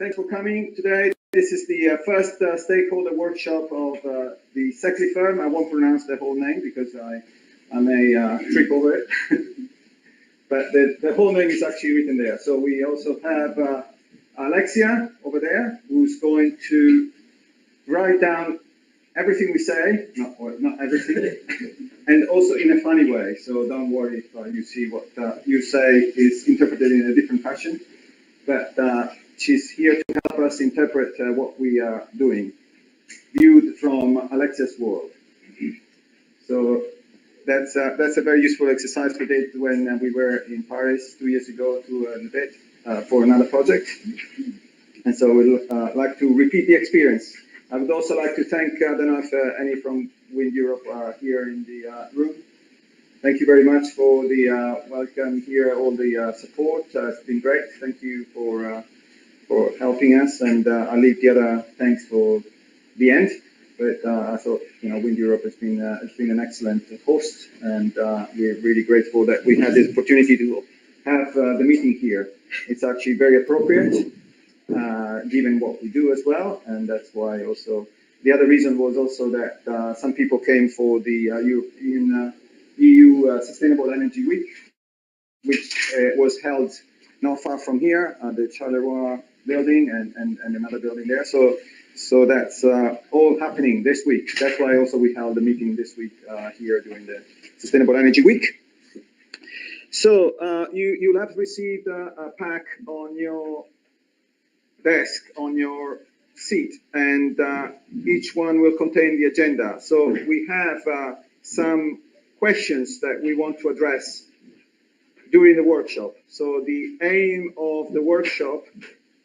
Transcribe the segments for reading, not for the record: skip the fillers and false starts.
Thanks for coming today. This is the first stakeholder workshop of the sexy firm. I won't pronounce the whole name because I may trip over it. But the whole name is actually written there. So we also have Alexia over there, who's going to write down everything we say, not everything, and also in a funny way. So don't worry if you see what you say is interpreted in a different fashion. But she's here to help us interpret what we are doing, viewed from Alexia's world. So that's a very useful exercise we did when we were in Paris 2 years ago to a bit for another project. And so we'd like to repeat the experience. I would also like to thank, I don't know if any from Wind Europe are here in the room. Thank you very much for the welcome here, all the support. It's been great. Thank you for helping us, and I'll leave the other thanks for the end. But I thought, Wind Europe has been an excellent host, and we're really grateful that we had this opportunity to have the meeting here. It's actually very appropriate, given what we do as well, and that's why also the other reason was also that some people came for the European EU Sustainable Energy Week, which was held not far from here, the Charleroi building and another building there. So that's all happening this week. That's why also we held the meeting this week here during the Sustainable Energy Week. So you'll have received a pack on your desk, on your seat, and each one will contain the agenda. So we have some questions that we want to address during the workshop. So the aim of the workshop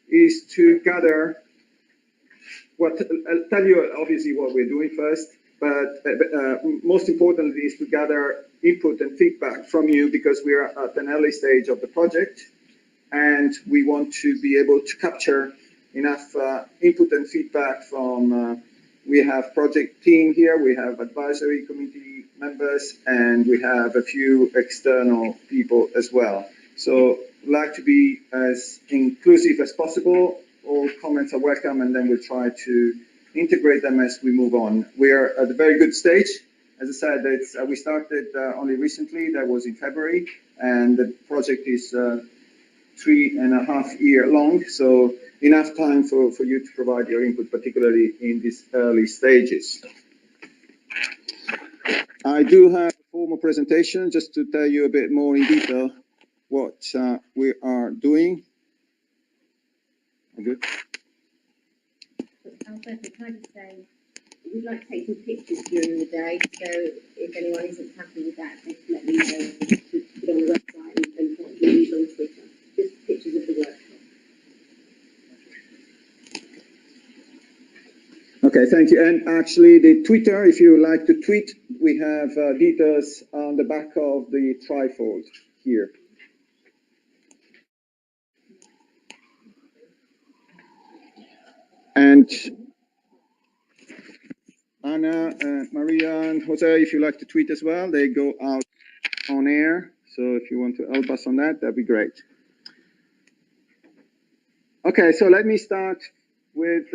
is to gather I'll tell you obviously what we're doing first, but most importantly is to gather input and feedback from you, because we are at an early stage of the project and we want to be able to capture enough input and feedback from we have project team here, we have advisory committee members, and we have a few external people as well. So we'd like to be as inclusive as possible. All comments are welcome, and then we'll try to integrate them as we move on. We're at a very good stage. As I said, we started only recently, that was in February, and the project is 3.5 years long, so enough time for you to provide your input, particularly in these early stages. I do have a formal presentation just to tell you a bit more in detail what we are doing. Good. Alberto, can I just say, we'd like to take some pictures during the day, so if anyone isn't happy with that, just let me know to put on the website and possibly use on Twitter. Just pictures of the workshop. Okay, thank you. And actually, the Twitter, if you like to tweet, we have details on the back of the trifold here. And Anna, Maria, and Jose, if you like to tweet as well, they go out on air. So if you want to help us on that, that'd be great. Okay, so let me start with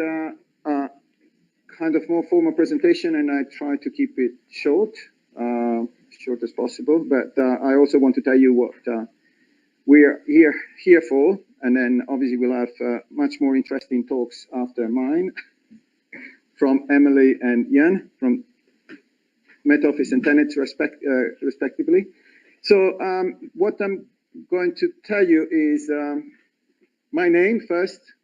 kind of more formal presentation, and I try to keep it short, short as possible. But I also want to tell you what we're here for, and then obviously we'll have much more interesting talks after mine from Emily and Jan from Met Office and Tenets respectively. So what I'm going to tell you is my name first.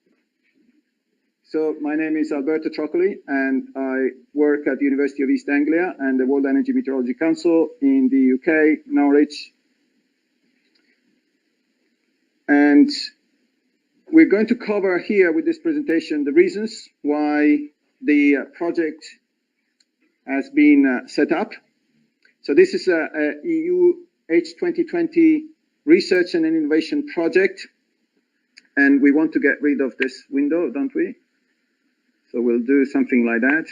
So my name is Alberto Troccoli, and I work at the University of East Anglia and the World Energy Meteorology Council in the UK, Norwich. And we're going to cover here with this presentation the reasons why the project has been set up. So this is a EU H2020 research and innovation project, and we want to get rid of this window, don't we? So we'll do something like that.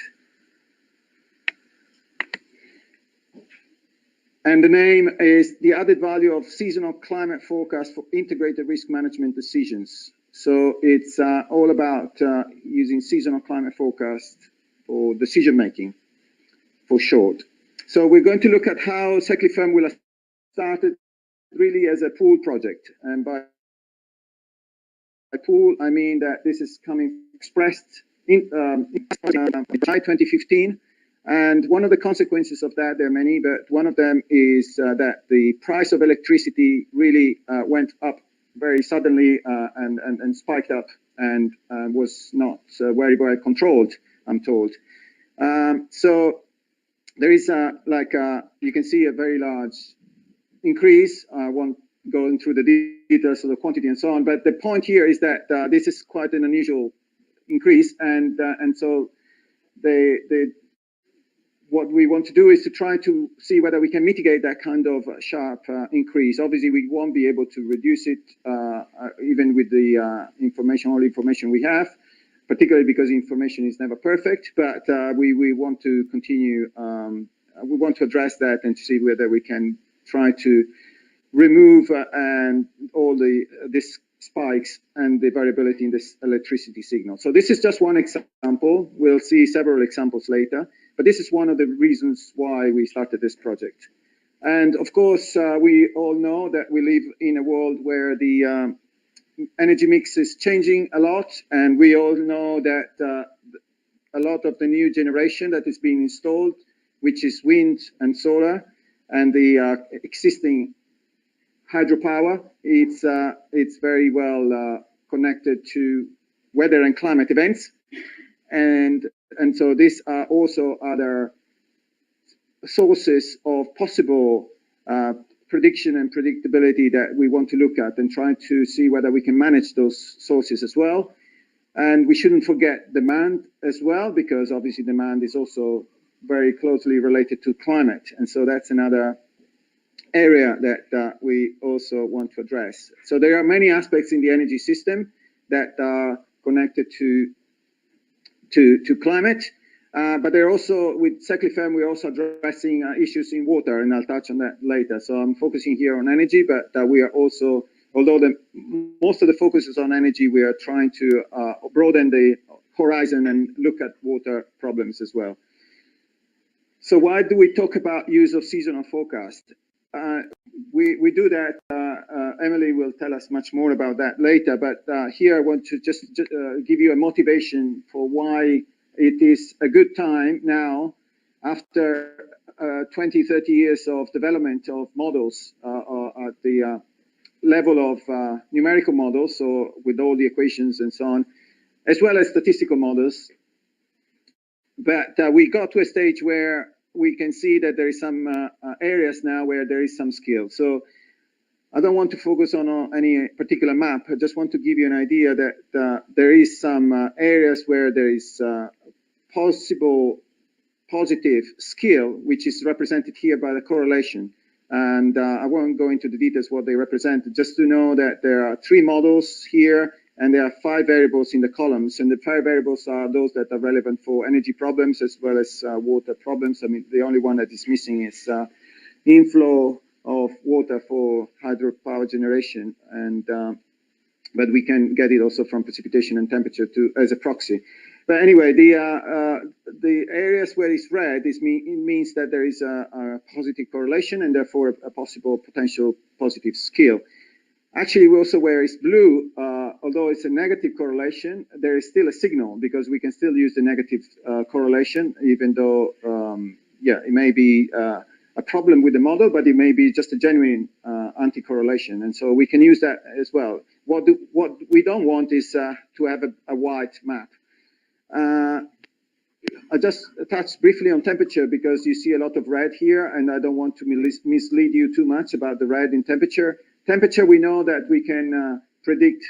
And the name is the added value of seasonal climate forecast for integrated risk management decisions. So it's all about using seasonal climate forecast for decision making, for short. So we're going to look at how Seclifirm will have started really as a pool project. And by pool, I mean that this is coming expressed in July 2015. And one of the consequences of that, there are many, but one of them is that the price of electricity really went up very suddenly and spiked up and was not very well controlled, I'm told. So there is you can see a very large increase. I won't go through the details of the quantity and so on, but the point here is that this is quite an unusual increase, and so what we want to do is to try to see whether we can mitigate that kind of sharp increase. Obviously, we won't be able to reduce it even with the all information we have, particularly because information is never perfect, but we want to continue, we want to address that and to see whether we can try to remove all these spikes and the variability in this electricity signal. So this is just one example. We'll see several examples later, but this is one of the reasons why we started this project. And of course, we all know that we live in a world where the energy mix is changing a lot, and we all know that a lot of the new generation that is being installed, which is wind and solar, and the existing hydropower, it's very well connected to weather and climate events, and so these are also other sources of possible prediction and predictability that we want to look at and try to see whether we can manage those sources as well. And we shouldn't forget demand as well, because obviously demand is also very closely related to climate, and so that's another area that we also want to address. So there are many aspects in the energy system that are connected to climate, but they're also, with Seclifirm, we're also addressing issues in water, and I'll touch on that later. So I'm focusing here on energy, but we are also, although most of the focus is on energy, we are trying to broaden the horizon and look at water problems as well. So why do we talk about use of seasonal forecast? We do that. Emily will tell us much more about that later, but here I want to just give you a motivation for why it is a good time now, after 20, 30 years of development of models at the level of numerical models, so with all the equations and so on, as well as statistical models. But we got to a stage where we can see that there is some areas now where there is some skill. So I don't want to focus on any particular map. I just want to give you an idea that there is some areas where there is possible positive skill, which is represented here by the correlation. And I won't go into the details what they represent, just to know that there are 3 models here, and there are 5 variables in the columns, and the 5 variables are those that are relevant for energy problems as well as water problems. I mean, the only one that is missing is inflow of water for hydropower generation, and but we can get it also from precipitation and temperature as a proxy. But anyway, the areas where it's red, it means that there is a positive correlation and therefore a possible potential positive skill. Actually, also where it's blue, although it's a negative correlation, there is still a signal, because we can still use the negative correlation, even though, yeah, it may be a problem with the model, but it may be just a genuine anti-correlation. And so we can use that as well. What we don't want is to have a white map. I just touched briefly on temperature, because you see a lot of red here, and I don't want to mislead you too much about the red in temperature. Temperature, we know that we can predict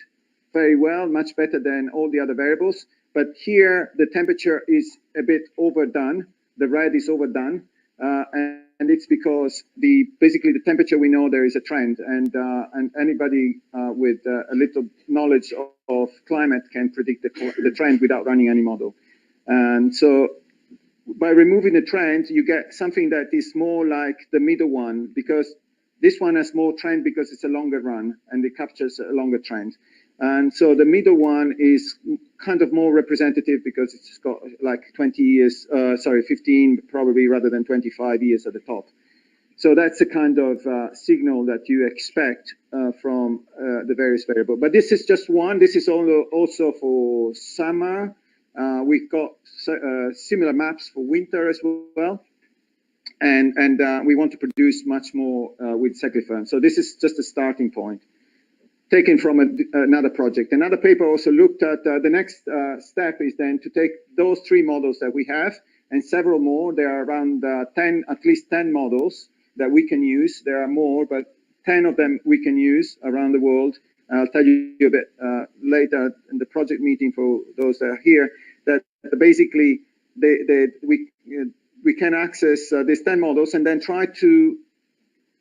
very well, much better than all the other variables. But here, the temperature is a bit overdone. The red is overdone. And it's because basically the temperature, we know there is a trend. And anybody with a little knowledge of climate can predict the trend without running any model. And so by removing the trend, you get something that is more like the middle one, because this one has more trend because it's a longer run and it captures a longer trend. And so the middle one is kind of more representative because it's got like 20 years, 15 probably rather than 25 years at the top. So that's the kind of signal that you expect from the various variables. But this is just one. This is also for summer. We've got similar maps for winter as well. And we want to produce much more with cyclotherm. So this is just a starting point, taken from another project. Another paper also looked at the next step is then to take those 3 models that we have and several more. There are around at least 10 models that we can use. There are more, but 10 of them we can use around the world. I'll tell you a bit later in the project meeting for those that are here, that basically we can access these 10 models and then try to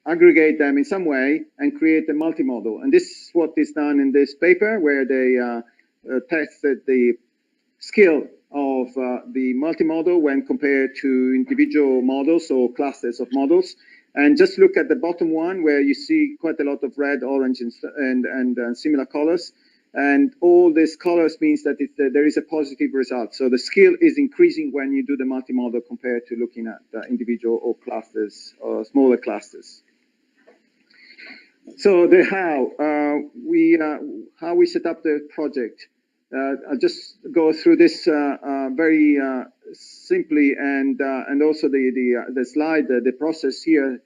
aggregate them in some way and create a multi-model. And this is what is done in this paper, where they tested the skill of the multi-model when compared to individual models or clusters of models. And just look at the bottom one, where you see quite a lot of red, orange, and similar colors. And all these colors means that there is a positive result. So the skill is increasing when you do the multi-model compared to looking at individual or clusters or smaller clusters. So the how we set up the project. I'll just go through this very simply, and also the slide, the process here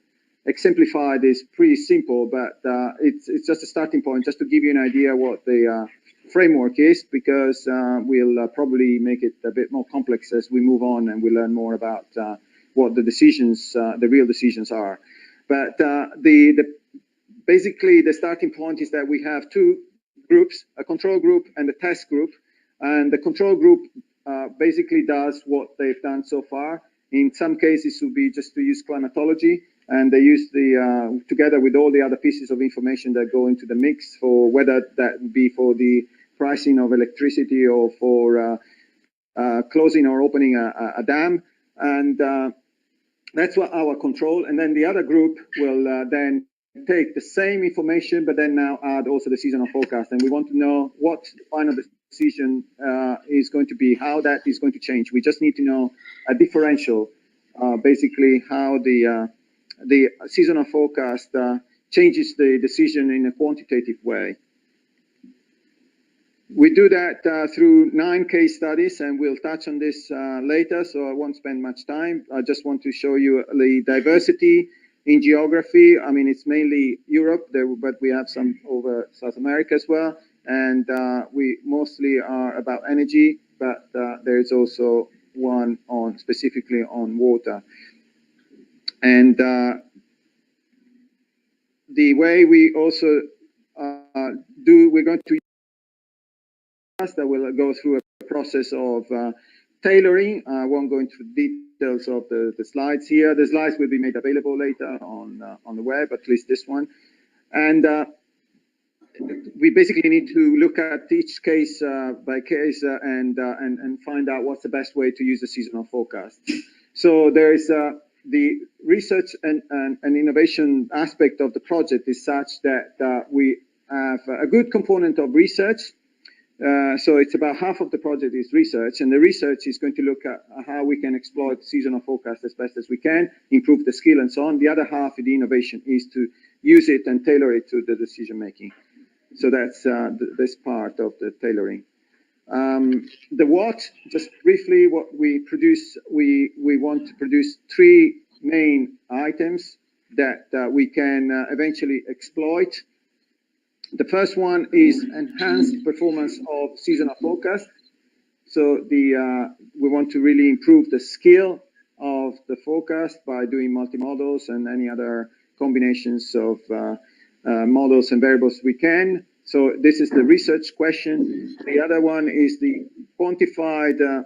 exemplified is pretty simple, but it's just a starting point, just to give you an idea what the framework is, because we'll probably make it a bit more complex as we move on and we learn more about what the decisions, the real decisions are. But basically the starting point is that we have 2 groups, a control group and a test group. And the control group basically does what they've done so far. In some cases, it would be just to use climatology, and they use the together with all the other pieces of information that go into the mix, for whether that would be for the pricing of electricity or for closing or opening a dam. And that's what our control. And then the other group will then take the same information, but then now add also the seasonal forecast. And we want to know what the final decision is going to be, how that is going to change. We just need to know a differential, basically how the seasonal forecast changes the decision in a quantitative way. We do that through 9 case studies, and we'll touch on this later, so I won't spend much time. I just want to show you the diversity in geography. I mean, it's mainly Europe, but we have some over South America as well. And we mostly are about energy, but there is also one on specifically on water. And the way we also we're going to that will go through a process of tailoring. I won't go into details of the slides here. The slides will be made available later on the web, at least this one. And we basically need to look at each case by case and find out what's the best way to use the seasonal forecast. So there is the research and innovation aspect of the project is such that we have a good component of research. So it's about half of the project is research, and the research is going to look at how we can exploit seasonal forecast as best as we can, improve the skill and so on. The other half of the innovation is to use it and tailor it to the decision making. So that's this part of the tailoring. The what, just briefly, what we produce, we want to produce 3 main items that we can eventually exploit. The first one is enhanced performance of seasonal forecast. So we want to really improve the skill of the forecast by doing multi-models and any other combinations of models and variables we can. So this is the research question. The other one is the quantified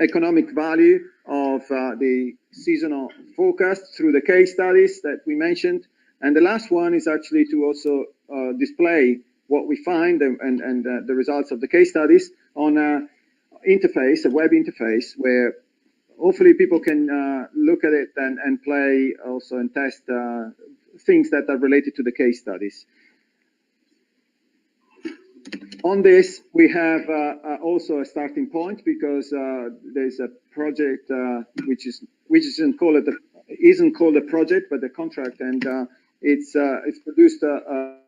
economic value of the seasonal forecast through the case studies that we mentioned. And the last one is actually to also display what we find and the results of the case studies on a interface, a web interface, where hopefully people can look at it and play also and test things that are related to the case studies. On this, we have also a starting point because there's a project which isn't called a project but a contract, and it's produced a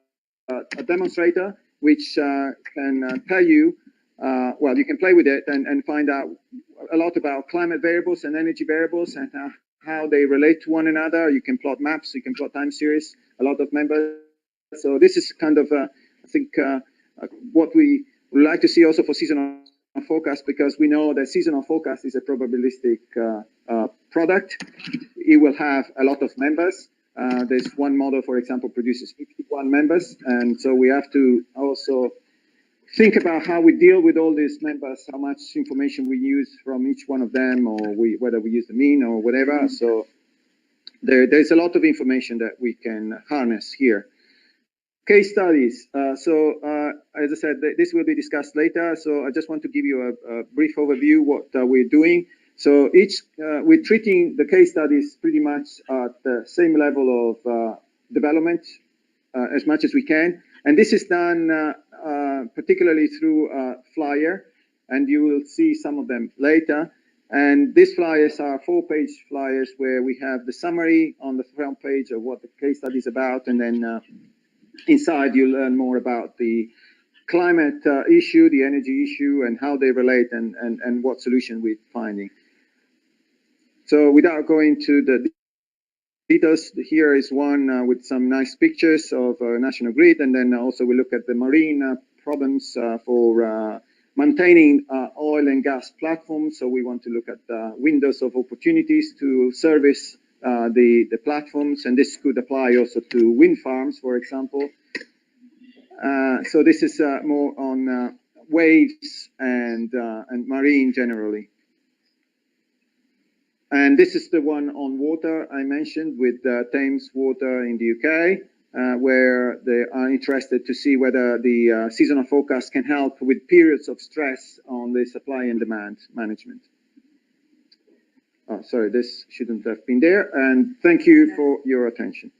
demonstrator which can tell you, well, you can play with it and find out a lot about climate variables and energy variables and how they relate to one another. You can plot maps, you can plot time series, a lot of members. So this is kind of, I think, what we would like to see also for seasonal forecast, because we know that seasonal forecast is a probabilistic product. It will have a lot of members. There's one model, for example, produces 51 members, and so we have to also think about how we deal with all these members, how much information we use from each one of them, or whether we use the mean or whatever. So there's a lot of information that we can harness here. Case studies. As I said, this will be discussed later. So I just want to give you a brief overview what we're doing. So we're treating the case studies pretty much at the same level of development as much as we can. And this is done particularly through Flyer, and you will see some of them later. And these flyers are 4-page flyers where we have the summary on the front page of what the case study is about, and then inside you learn more about the climate issue, the energy issue, and how they relate, and what solution we're finding. So without going to the details, here is one with some nice pictures of national grid, and then also we look at the marine problems for maintaining oil and gas platforms. So we want to look at windows of opportunities to service the platforms, and this could apply also to wind farms, for example. So this is more on waves and marine generally. And this is the one on water I mentioned with Thames Water in the UK, where they are interested to see whether the seasonal forecast can help with periods of stress on the supply and demand management. Oh, sorry, this shouldn't have been there. And thank you for your attention.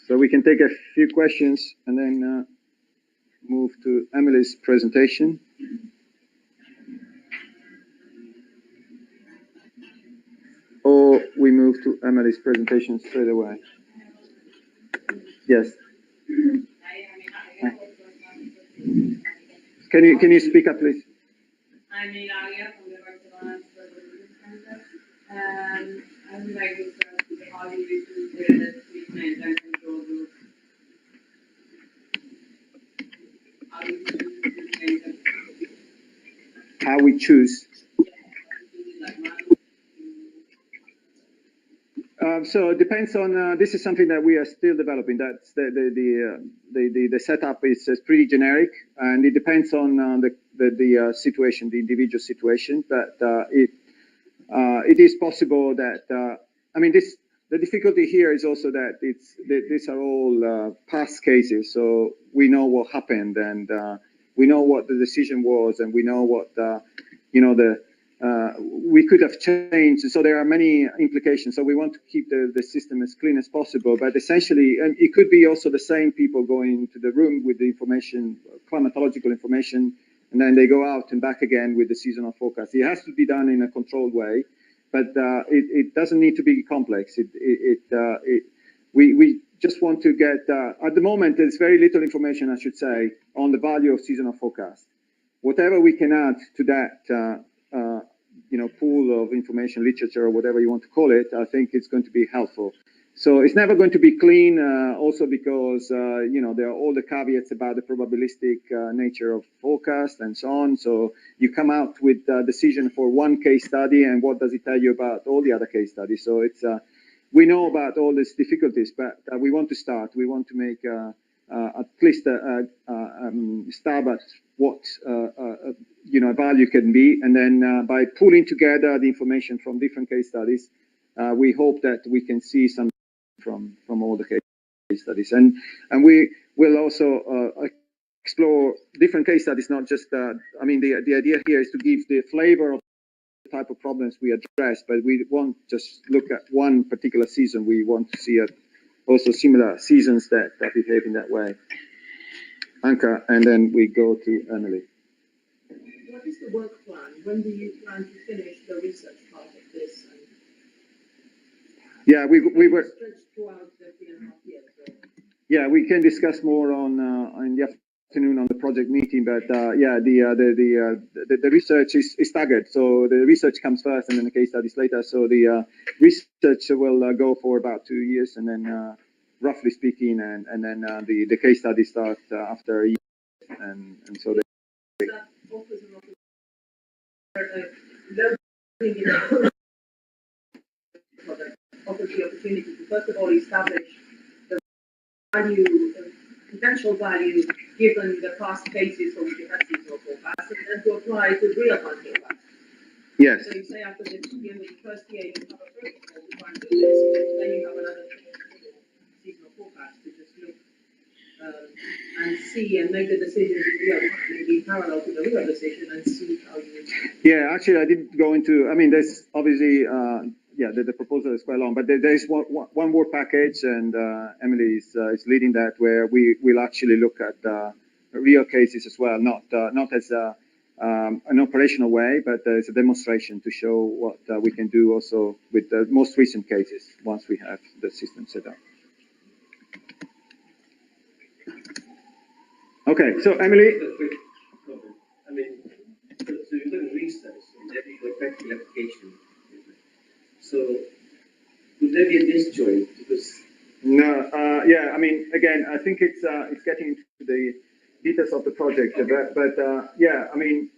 So we can take a few questions and then move to Emily's presentation. Or we move to Emily's presentation straight away. Yes. Can you speak up, please? I'm Ilaria from the Barcelona Center. I would like to start with how you use the treatment and control group. How we choose. So it depends on. This is something that we are still developing. That's the setup is pretty generic, and it depends on the situation, the individual situation. But it is possible that I mean the difficulty here is also that these are all past cases, so we know what happened, and we know what the decision was, and we know what we could have changed. So there are many implications. So we want to keep the system as clean as possible. But essentially, and it could be also the same people going into the room with the information, climatological information, and then they go out and back again with the seasonal forecast. It has to be done in a controlled way, but it doesn't need to be complex. We just want to get, at the moment, there's very little information, I should say, on the value of seasonal forecast. Whatever we can add to that pool of information, literature, or whatever you want to call it, I think it's going to be helpful. So it's never going to be clean, also because, there are all the caveats about the probabilistic nature of forecast and so on. So you come out with a decision for one case study, and what does it tell you about all the other case studies? So it's, we know about all these difficulties, but we want to start. We want to make at least a stab at what a value can be, and then by pulling together the information from different case studies, we hope that we can see some from all the case studies, and we will also explore different case studies. Not just, I mean, the idea here is to give the flavor of type of problems we address, but we won't just look at one particular season. We want to see also similar seasons that behave in that way. Anka, and then we go to Emily. What is the work plan? When do you plan to finish the research part of this? Yeah, we were. Stretched throughout the 3.5 years. So. Yeah, we can discuss more on in the afternoon on the project meeting, but yeah, the research is staggered. So the research comes first, and then the case studies later. So the research will go for about 2 years, and then roughly speaking, and then the case studies start after a year, and so they. That offers an opportunity. Offers the opportunity to first of all establish the value, the potential value given the past cases for which you have seasonal forecasts, and then to apply to real-time forecasts. Yes. So you say after the end of the first year, you have a protocol to try and do this, then you have another seasonal forecast to just look and see and make the decisions in real time, maybe parallel to the real decision, and see how you. Yeah, actually, I didn't go into. I mean, there's obviously. Yeah, the proposal is quite long, but there is one more package, and Emily is leading that, where we will actually look at real cases as well, not as an operational way, but as a demonstration to show what we can do also with the most recent cases once we have the system set up. Okay, so Emily. I mean, so you've done research and then you go practical application. So would there be a disjoint? Because no, yeah, I mean, again, I think it's getting into the details of the project, okay. but yeah, I mean,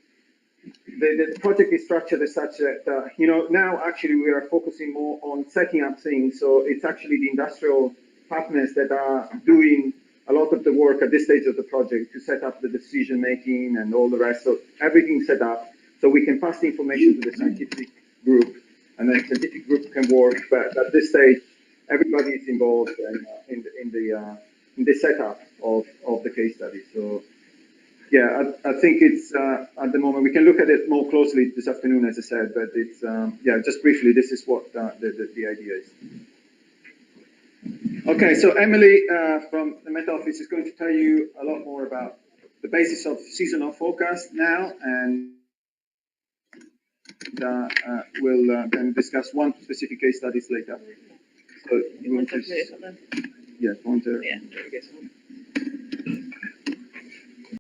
the project is structured as such that you know, now actually we are focusing more on setting up things. So it's actually the industrial partners that are doing a lot of the work at this stage of the project to set up the decision making and all the rest. So everything's set up, so we can pass the information to the scientific group. And the scientific group can work, but at this stage, everybody is involved in the setup of the case study. So, yeah, I think it's at the moment we can look at it more closely this afternoon, as I said. But it's yeah, just briefly, this is what the idea is. Okay, so Emily from the Met Office is going to tell you a lot more about the basis of seasonal forecast now, and we'll then discuss one specific case studies later. So you want to, yeah, pointer. Yeah.